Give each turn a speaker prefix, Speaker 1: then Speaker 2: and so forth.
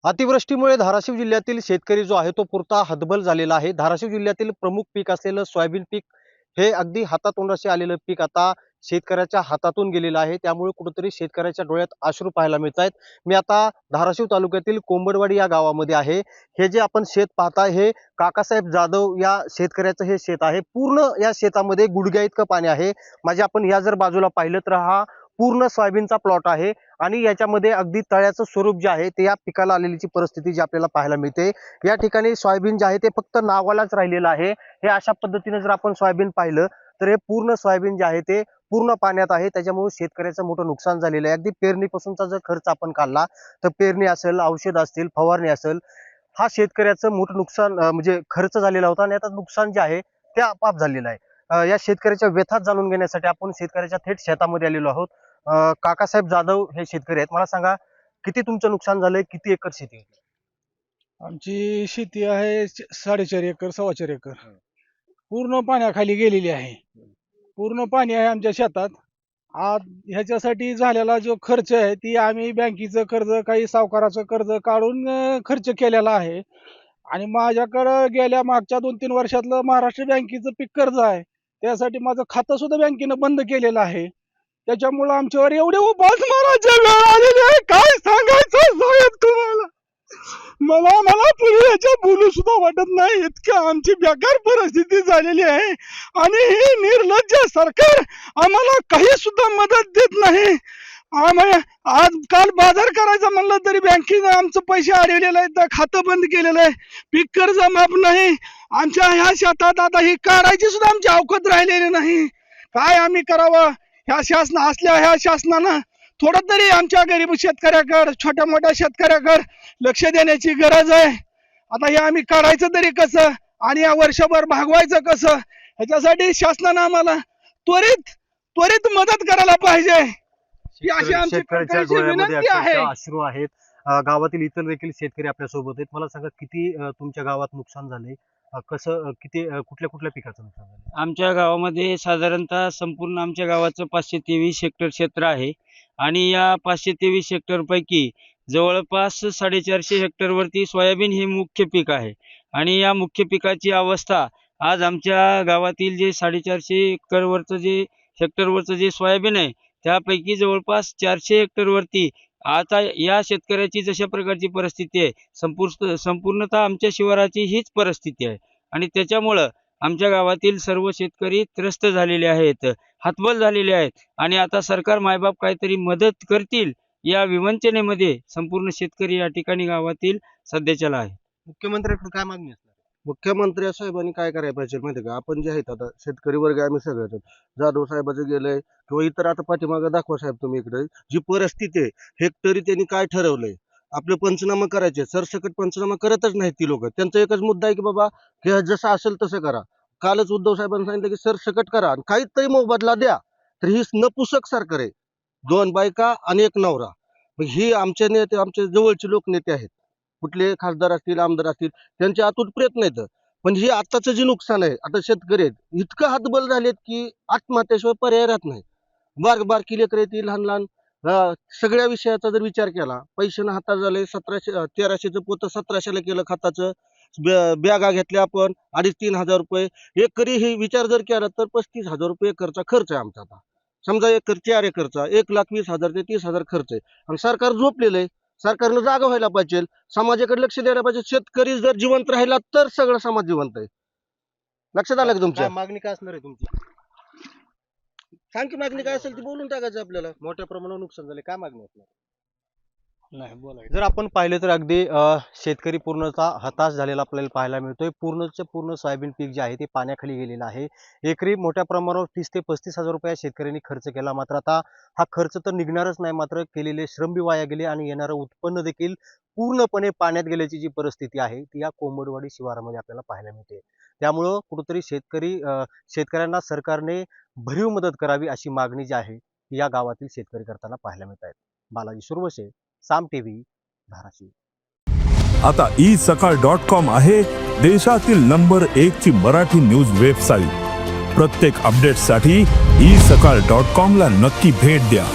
Speaker 1: अतिवृष्टीमुळे धाराशिव जिल्ह्यातील शेतकरी जो आहे तो पुरता हतबल झालेला आहे। धाराशिव जिल्ह्यातील प्रमुख पीक असलेलं सोयाबीन पीक हे अगदी हातातोंडाशी आलेलं पीक आता शेतकऱ्याच्या हातातून गेलेलं आहे। त्यामुळे कुठेतरी शेतकऱ्याच्या डोळ्यात अश्रू पाहायला मिळत आहेत। मी आता धाराशिव तालुक्यातील कोंबडवाडी या गावामध्ये आहे। हे जे आपण शेत पाहता हे काकासाहेब जाधव या शेतकऱ्याचं हे शेत आहे। पूर्ण या शेतामध्ये गुडघ्या इतकं पाणी आहे। म्हणजे आपण या जर बाजूला पाहिलं तर हा पूर्ण सोयाबीनचा प्लॉट आहे आणि याच्यामध्ये अगदी तळ्याचं स्वरूप जे आहे ते या पिकाला आलेलीची परिस्थिती जी आपल्याला पाहायला मिळते। या ठिकाणी सोयाबीन जे आहे ते फक्त नावालाच राहिलेलं आहे। हे अशा पद्धतीने जर आपण सोयाबीन पाहिलं तर हे पूर्ण सोयाबीन जे आहे ते पूर्ण पाण्यात आहे। त्याच्यामुळे शेतकऱ्याचं मोठं नुकसान झालेलं आहे। अगदी पेरणीपासूनचा जर खर्च आपण काढला तर पेरणी असेल, औषध असतील, फवारणी असेल, हा शेतकऱ्याचं मोठं नुकसान म्हणजे खर्च झालेला होता आणि आता नुकसान जे आहे ते आपोआप झालेलं आहे। या शेतकऱ्याच्या व्यथा जाणून घेण्यासाठी आपण शेतकऱ्याच्या थेट शेतामध्ये आलेलो आहोत। काकासाहेब जाधव हे शेतकरी आहेत। मला सांगा, किती तुमचं नुकसान झालंय, किती एकर शेती होती?
Speaker 2: आमची शेती आहे 4.5 एकर 4.25 एकर पूर्ण पाण्याखाली गेलेली आहे। पूर्ण पाणी आहे आमच्या शेतात। आज ह्याच्यासाठी झालेला जो खर्च आहे ती आम्ही बँकेचं कर्ज, काही सावकाराचं कर्ज काढून खर्च केलेला आहे। आणि माझ्याकडं गेल्या मागच्या 2-3 वर्षातलं महाराष्ट्र बँकेचं पीक कर्ज आहे। त्यासाठी माझं खातं सुद्धा बँकेनं बंद केलेलं आहे। त्याच्यामुळं आमच्यावर एवढे उपासमाराची वेळ आलेली आहे, काय सांगायचं साहेब तुम्हाला। मला पुढे याच्या बोलू सुद्धा वाटत नाही, इतकं आमची बेकार परिस्थिती झालेली आहे। आणि हे निर्लज्ज सरकार आम्हाला काही सुद्धा मदत देत नाही। आज काल बाजार करायचा म्हणलं तरी बँकेनं आमचं पैसे अडवलेले आहेत, खातं बंद केलेलं आहे, पीक कर्ज माफ नाही। आमच्या ह्या शेतात आता ही काढायची सुद्धा आमची अवकात राहिलेली नाही। काय आम्ही करावं? ह्या शासनानं थोडं तरी आमच्या गरीब शेतकऱ्याकडे, छोट्या मोठ्या शेतकऱ्याकडे लक्ष देण्याची गरज आहे। आता हे आम्ही काढायचं तरी कसं आणि या वर्षभर भागवायचं कसं, ह्याच्यासाठी शासनानं आम्हाला त्वरित मदत करायला पाहिजे। ही अशी आमची
Speaker 1: शेतकऱ्याच्या
Speaker 2: कळकळीची
Speaker 1: डोळ्यामध्ये
Speaker 2: विनंती आहे।
Speaker 1: अक्षरशः अश्रू आहेत। गावातील इतर देखील शेतकरी आपल्या सोबत आहेत। मला सांगा, किती तुमच्या गावात नुकसान झालंय, कसं, किती, कुठल्या पिकाचं नुकसान झालं?
Speaker 3: आमच्या गावामध्ये साधारणतः संपूर्ण आमच्या गावाचं 523 हेक्टर क्षेत्र आहे आणि या 523 हेक्टरपैकी जवळपास 450 हेक्टरवरती सोयाबीन हे मुख्य पीक आहे। आणि या मुख्य पिकाची अवस्था आज आमच्या गावातील जे 450 हेक्टरवरचं जे सोयाबीन आहे त्यापैकी जवळपास 400 हेक्टरवरती आता या शेतकऱ्याची जशा प्रकारची परिस्थिती आहे, संपूर्णतः आमच्या शिवाराची हीच परिस्थिती आहे। आणि त्याच्यामुळं आमच्या गावातील सर्व शेतकरी त्रस्त झालेले आहेत, हतबल झालेले आहेत। आणि आता सरकार मायबाप काहीतरी मदत करतील या विवंचनेमध्ये संपूर्ण शेतकरी या ठिकाणी गावातील सध्याच्याला आहे।
Speaker 1: मुख्यमंत्र्यांकडे काय मागणी असणार?
Speaker 4: मुख्यमंत्री साहेबांनी काय करायला पाहिजे माहिती का, आपण जे आहेत आता शेतकरी वर्ग आम्ही सगळे जाधव साहेबाचं गेलंय किंवा इतर आता पाठीमागं दाखवा साहेब तुम्ही इकडे जी परिस्थिती आहे, हेक्टरी त्यांनी काय ठरवलंय, आपले पंचनामा करायचे, सरसकट पंचनामा करतच नाहीत ती लोक। त्यांचा एकच मुद्दा आहे की बाबा हे जसं असेल तसं करा। कालच उद्धव साहेबांनी सांगितलं की सरसकट करा आणि काहीतरी मोबदला द्या। तर ही नपुसक सरकार आहे, 2 बायका आणि 1 नवरा। ही आमचे नेते, आमचे जवळचे लोक नेते आहेत, कुठले खासदार असतील, आमदार असतील, त्यांचे अतूट प्रयत्न आहेत। पण हे आताचं जे नुकसान आहे, आता शेतकरी आहेत इतकं हातबल झालेत की आत्महत्येशिवाय पर्याय राहत नाही। बारकी लेकरं येतील, लहान सगळ्या विषयाचा जर विचार केला, पैशानं हातात झाले 1300चं पोतं 1700ला केलं खताचं, बॅगा घेतल्या आपण 2,500-3 हजार रुपये एकरी। हे विचार जर केला तर 35,000 रुपये एकरचा खर्च आहे आमचा। आता समजा 4 एकरचा 1,20,000 ते 30,000 खर्च आहे आणि सरकार झोपलेलं आहे। सरकारनं जागा व्हायला पाहिजे, समाजाकडे लक्ष द्यायला पाहिजे। शेतकरी जर जिवंत राहिला तर सगळं समाज जिवंत आहे। लक्षात आलं का तुमच्या?
Speaker 1: मागणी काय असणार आहे तुमची?
Speaker 4: सांग की मागणी काय असेल ती बोलून टाकायचं आपल्याला।
Speaker 1: मोठ्या प्रमाणावर नुकसान झाले, काय मागणी असणार?
Speaker 2: नाही बोलायचं।
Speaker 1: जर आपण पाहिलं तर अगदी शेतकरी पूर्णतः हताश झालेला आपल्याला पाहायला मिळतोय। पूर्ण सोयाबीन पीक जे आहे ते पाण्याखाली गेलेलं आहे। एकरी मोठ्या प्रमाणावर 30 ते 35,000 रुपये शेतकऱ्यांनी खर्च केला। मात्र आता हा खर्च तर निघणारच नाही, मात्र केलेले श्रम बी वाया गेले आणि येणारं उत्पन्न देखील पूर्णपणे पाण्यात गेल्याची जी परिस्थिती आहे ती या कोंबडवाडी शिवारामध्ये आपल्याला पाहायला मिळते। त्यामुळं कुठेतरी शेतकऱ्यांना सरकारने भरीव मदत करावी अशी मागणी जी आहे ती या गावातील शेतकरी करताना पाहायला मिळत आहेत। बालाजी सुरवसे, साम टीव्ही, धाराशिव।
Speaker 5: आता isakal.com आहे देशातील नंबर 1 ची मराठी न्यूज वेबसाईट। प्रत्येक अपडेटसाठी isakal.com ला नक्की भेट द्या।